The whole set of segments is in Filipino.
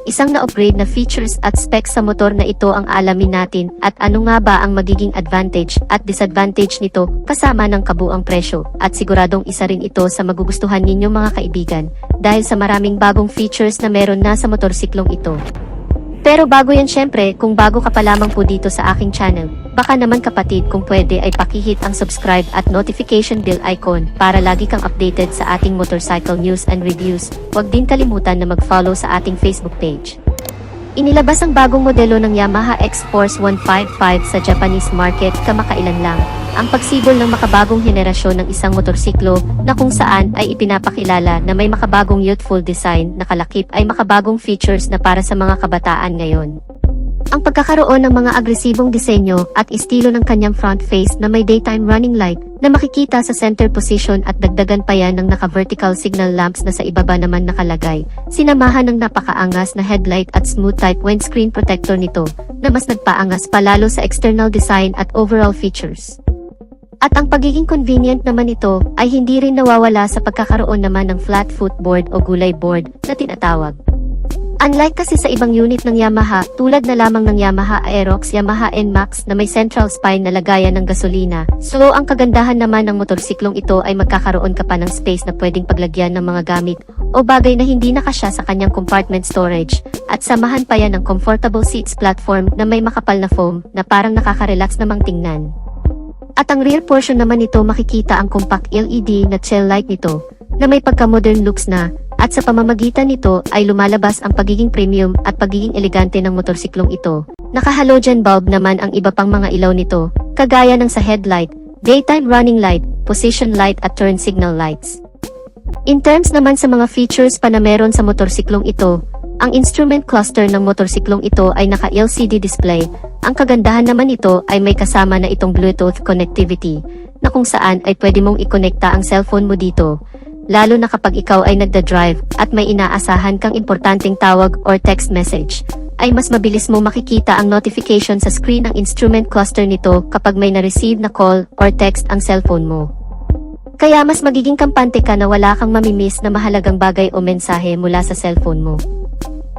isang na-upgrade na features at specs sa motor na ito ang alamin natin at ano nga ba ang magiging advantage at disadvantage nito kasama ng kabuang presyo at siguradong isa rin ito sa magugustuhan ninyong mga kaibigan dahil sa maraming bagong features na meron na sa motorsiklong ito. Pero bago yan syempre, kung bago ka pa lamang po dito sa aking channel, baka naman kapatid kung pwede ay pakihit ang subscribe at notification bell icon para lagi kang updated sa ating motorcycle news and reviews. Huwag din kalimutan na mag-follow sa ating Facebook page. Inilabas ang bagong modelo ng Yamaha X-Force 155 sa Japanese market kamakailan lang. Ang pagsibol ng makabagong henerasyon ng isang motorsiklo na kung saan ay ipinapakilala na may makabagong youthful design na kalakip ay makabagong features na para sa mga kabataan ngayon. Ang pagkakaroon ng mga agresibong disenyo at estilo ng kanyang front face na may daytime running light na makikita sa center position at dagdagan pa yan ng naka-vertical signal lamps na sa ibaba naman nakalagay, sinamahan ng napakaangas na headlight at smooth type windscreen protector nito na mas nagpaangas palalo sa external design at overall features. At ang pagiging convenient naman ito ay hindi rin nawawala sa pagkakaroon naman ng flat footboard o gulay board na tinatawag. Unlike kasi sa ibang unit ng Yamaha, tulad na lamang ng Yamaha Aerox, Yamaha NMAX na may central spine na lagayan ng gasolina, so ang kagandahan naman ng motorsiklong ito ay magkakaroon ka pa ng space na pwedeng paglagyan ng mga gamit o bagay na hindi nakasya sa kanyang compartment storage, at samahan pa yan ng comfortable seats platform na may makapal na foam na parang nakaka-relax namang tingnan. At ang rear portion naman nito makikita ang compact LED na tail light nito na may pagka-modern looks na, at sa pamamagitan nito ay lumalabas ang pagiging premium at pagiging elegante ng motorsiklong ito. Naka-halogen bulb naman ang iba pang mga ilaw nito, kagaya ng sa headlight, daytime running light, position light at turn signal lights. In terms naman sa mga features pa na meron sa motorsiklong ito, ang instrument cluster ng motorsiklong ito ay naka-LCD display. Ang kagandahan naman nito ay may kasama na itong Bluetooth connectivity, na kung saan ay pwede mong ikonekta ang cellphone mo dito, lalo na kapag ikaw ay nagda-drive at may inaasahan kang importanteng tawag or text message, ay mas mabilis mo makikita ang notification sa screen ng instrument cluster nito kapag may na-receive na call or text ang cellphone mo. Kaya mas magiging kampante ka na wala kang mamimiss na mahalagang bagay o mensahe mula sa cellphone mo.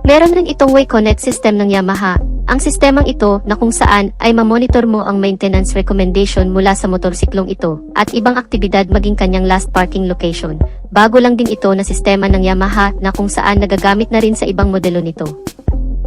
Meron rin itong Way Connect system ng Yamaha. Ang sistemang ito na kung saan ay mamonitor mo ang maintenance recommendation mula sa motorsiklong ito at ibang aktibidad maging kanyang last parking location. Bago lang din ito na sistema ng Yamaha na kung saan nagagamit na rin sa ibang modelo nito.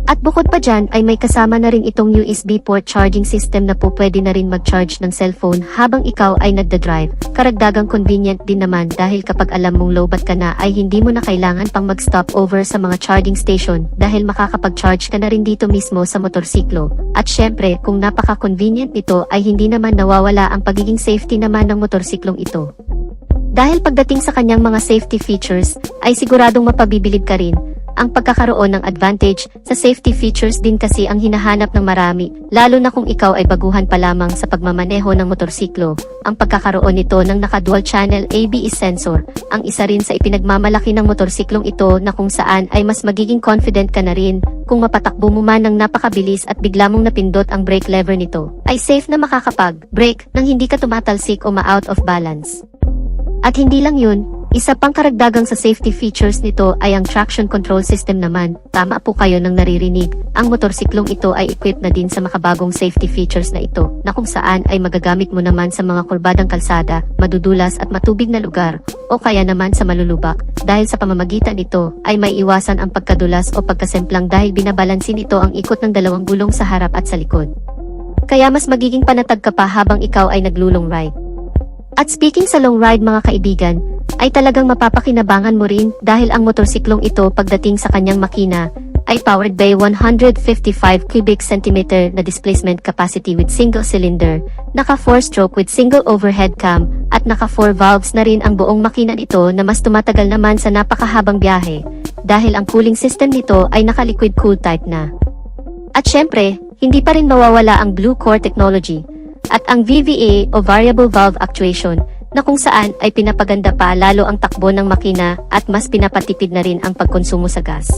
At bukod pa dyan ay may kasama na rin itong USB port charging system na po pwede na rin mag-charge ng cellphone habang ikaw ay nagda-drive. Karagdagang convenient din naman dahil kapag alam mong lowbat ka na ay hindi mo na kailangan pang mag-stop over sa mga charging station dahil makakapag-charge ka na rin dito mismo sa motorsiklo. At syempre kung napaka-convenient nito ay hindi naman nawawala ang pagiging safety naman ng motorsiklong ito. Dahil pagdating sa kanyang mga safety features ay siguradong mapabibilib ka rin. Ang pagkakaroon ng advantage sa safety features din kasi ang hinahanap ng marami, lalo na kung ikaw ay baguhan pa lamang sa pagmamaneho ng motorsiklo. Ang pagkakaroon nito ng naka-dual channel ABS sensor, ang isa rin sa ipinagmamalaki ng motorsiklong ito na kung saan ay mas magiging confident ka na rin kung mapatakbo mo man ng napakabilis at bigla mong napindot ang brake lever nito, ay safe na makakapag-brake nang hindi ka tumatalsik o ma-out of balance. At hindi lang yun, isa pang karagdagang sa safety features nito ay ang traction control system naman. Tama po kayo nang naririnig, ang motorsiklong ito ay equipped na din sa makabagong safety features na ito, na kung saan ay magagamit mo naman sa mga kurbadang kalsada, madudulas at matubig na lugar, o kaya naman sa malulubak, dahil sa pamamagitan nito ay may iwasan ang pagkadulas o pagkasemplang dahil binabalansin ito ang ikot ng dalawang gulong sa harap at sa likod. Kaya mas magiging panatag ka pa habang ikaw ay naglulong ride. At speaking sa long ride mga kaibigan, ay talagang mapapakinabangan mo rin dahil ang motorsiklong ito pagdating sa kanyang makina ay powered by 155 cubic centimeter na displacement capacity with single cylinder, naka 4-stroke with single overhead cam, at naka 4 valves na rin ang buong makina nito na mas tumatagal naman sa napakahabang biyahe dahil ang cooling system nito ay naka liquid cool type na. At syempre, hindi pa rin mawawala ang Blue Core technology at ang VVA o Variable Valve Actuation na kung saan ay pinapaganda pa lalo ang takbo ng makina at mas pinapatipid na rin ang pagkonsumo sa gas.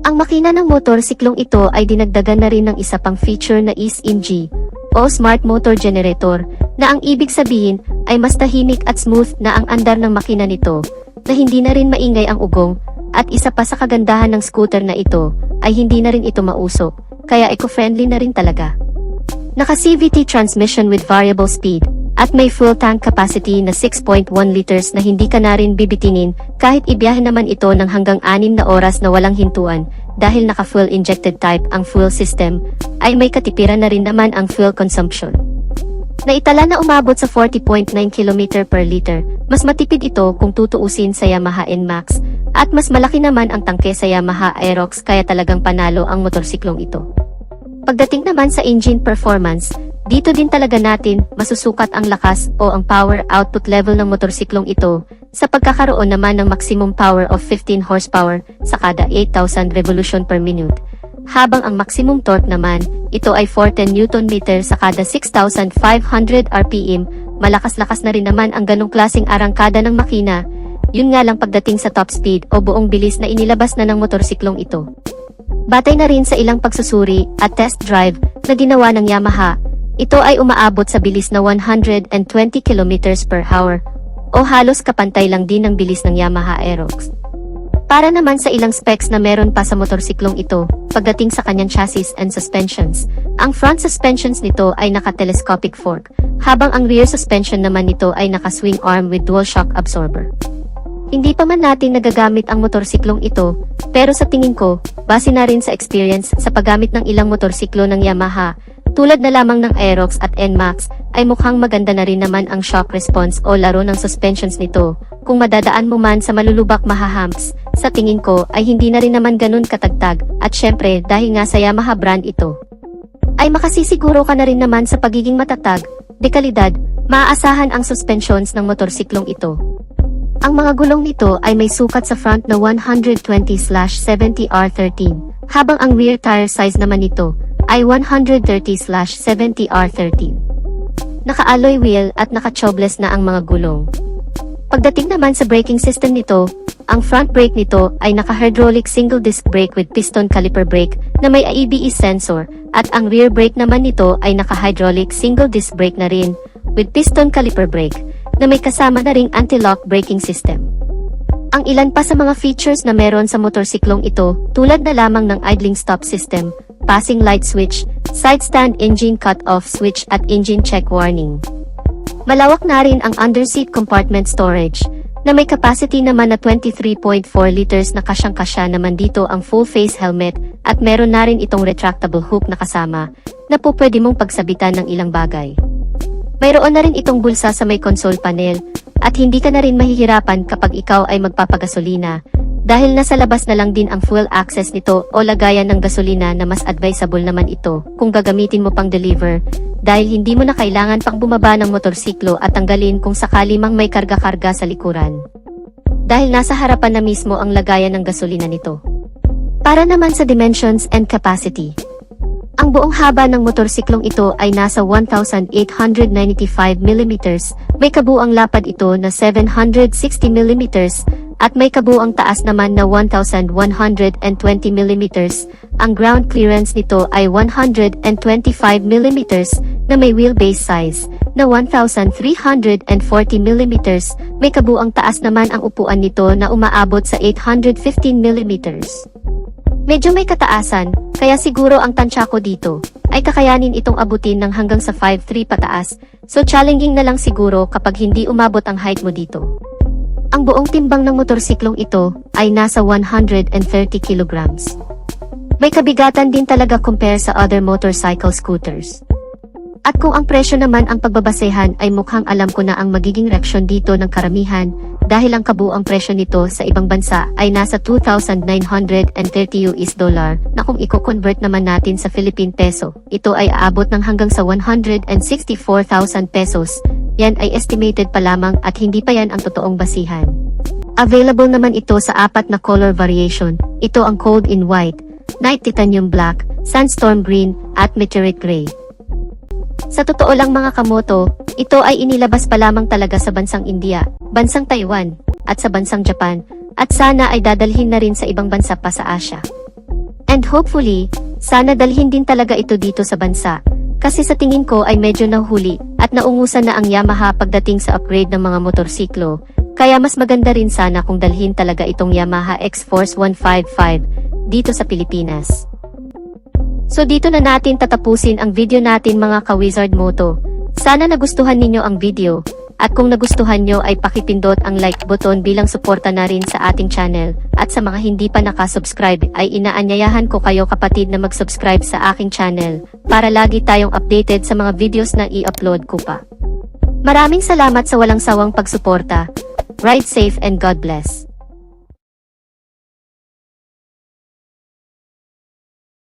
Ang makina ng motorsiklong ito ay dinagdagan na rin ng isa pang feature na SMG o Smart Motor Generator na ang ibig sabihin ay mas tahimik at smooth na ang andar ng makina nito na hindi na rin maingay ang ugong At isa pa sa kagandahan ng scooter na ito, ay hindi na rin ito mausok, kaya eco-friendly na rin talaga. Naka-CVT transmission with variable speed, at may full tank capacity na 6.1 liters na hindi ka na rin bibitinin kahit ibiyahe naman ito ng hanggang 6 na oras na walang hintuan. Dahil naka-fuel injected type ang fuel system, ay may katipiran na rin naman ang fuel consumption. Naitala na umabot sa 40.9 km per liter, mas matipid ito kung tutuusin sa Yamaha NMAX, at mas malaki naman ang tangke sa Yamaha Aerox kaya talagang panalo ang motorsiklong ito. Pagdating naman sa engine performance, dito din talaga natin masusukat ang lakas o ang power output level ng motorsiklong ito sa pagkakaroon naman ng maximum power of 15 horsepower sa kada 8,000 revolution per minute. Habang ang maximum torque naman, ito ay 410 Nm sa kada 6,500 RPM, malakas-lakas na rin naman ang ganong klaseng arangkada ng makina. Yun nga lang pagdating sa top speed o buong bilis na inilabas na ng motorsiklong ito. Batay na rin sa ilang pagsusuri at test drive na ginawa ng Yamaha, ito ay umaabot sa bilis na 120 km per hour o halos kapantay lang din ng bilis ng Yamaha Aerox. Para naman sa ilang specs na meron pa sa motorsiklong ito, pagdating sa kanyang chassis and suspensions, ang front suspensions nito ay naka-telescopic fork, habang ang rear suspension naman nito ay naka-swing arm with dual shock absorber. Hindi pa man natin nagagamit ang motorsiklong ito, pero sa tingin ko, base na rin sa experience sa paggamit ng ilang motorsiklo ng Yamaha, tulad na lamang ng Aerox at NMAX, ay mukhang maganda na rin naman ang shock response o laro ng suspensions nito. Kung madadaan mo man sa malulubak mahahumps, sa tingin ko ay hindi na rin naman ganun katagtag, at syempre dahil nga sa Yamaha brand ito, ay makasisiguro ka na rin naman sa pagiging matatag, dekalidad, maaasahan ang suspensions ng motorsiklong ito. Ang mga gulong nito ay may sukat sa front na 120/70R13, habang ang rear tire size naman nito ay 130/70R13. Naka-alloy wheel at naka-tubeless na ang mga gulong. Pagdating naman sa braking system nito, ang front brake nito ay naka-hydraulic single disc brake with piston caliper brake na may ABS sensor, at ang rear brake naman nito ay naka-hydraulic single disc brake na rin with piston caliper brake na may kasama na ring anti-lock braking system. Ang ilan pa sa mga features na meron sa motorsiklong ito, tulad na lamang ng idling stop system, passing light switch, side stand engine cut-off switch at engine check warning. Malawak na rin ang underseat compartment storage, na may capacity naman na 23.4 liters na kasyang-kasya naman dito ang full face helmet, at meron na rin itong retractable hook na kasama, na po pwede mong pagsabitan ng ilang bagay. Mayroon na rin itong bulsa sa may console panel, at hindi ka na rin mahihirapan kapag ikaw ay magpapagasolina, dahil nasa labas na lang din ang fuel access nito o lagayan ng gasolina na mas advisable naman ito kung gagamitin mo pang deliver, dahil hindi mo na kailangan pang bumaba ng motorsiklo at tanggalin kung sakali mang may karga-karga sa likuran. Dahil nasa harapan na mismo ang lagayan ng gasolina nito. Para naman sa dimensions and capacity. Ang buong haba ng motorsiklong ito ay nasa 1,895 mm, may kabuang lapad ito na 760 mm, at may kabuang taas naman na 1,120 mm. Ang ground clearance nito ay 125 mm na may wheelbase size na 1,340 mm. May kabuang taas naman ang upuan nito na umaabot sa 815 mm. Medyo may kataasan, kaya siguro ang tansya ko dito ay kakayanin itong abutin ng hanggang sa 5'3" pataas, so challenging na lang siguro kapag hindi umabot ang height mo dito. Ang buong timbang ng motorsiklong ito ay nasa 130 kilograms. May kabigatan din talaga compare sa other motorcycle scooters. At kung ang presyo naman ang pagbabasehan ay mukhang alam ko na ang magiging reaksyon dito ng karamihan, dahil ang kabuang presyo nito sa ibang bansa ay nasa $2,930 na kung i-convert naman natin sa Philippine peso, ito ay aabot ng hanggang sa 164,000 pesos. Yan ay estimated pa lamang at hindi pa yan ang totoong basihan. Available naman ito sa 4 na color variation. Ito ang Cold in White, Night Titanium Black, Sandstorm Green, at Meteorite Gray. Sa totoo lang mga kamoto, ito ay inilabas pa lamang talaga sa bansang India, bansang Taiwan, at sa bansang Japan, at sana ay dadalhin na rin sa ibang bansa pa sa Asia. And hopefully, sana dalhin din talaga ito dito sa bansa, kasi sa tingin ko ay medyo nahuli at naungusan na ang Yamaha pagdating sa upgrade ng mga motorsiklo, Kaya mas maganda rin sana kung dalhin talaga itong Yamaha X-Force 155 dito sa Pilipinas. So dito na natin tatapusin ang video natin mga ka-Wizard Moto. Sana nagustuhan ninyo ang video. At kung nagustuhan nyo ay pakipindot ang like button bilang suporta na rin sa ating channel. At sa mga hindi pa nakasubscribe ay inaanyayahan ko kayo kapatid na mag-subscribe sa aking channel para lagi tayong updated sa mga videos na i-upload ko pa. Maraming salamat sa walang sawang pagsuporta. Ride safe and God bless.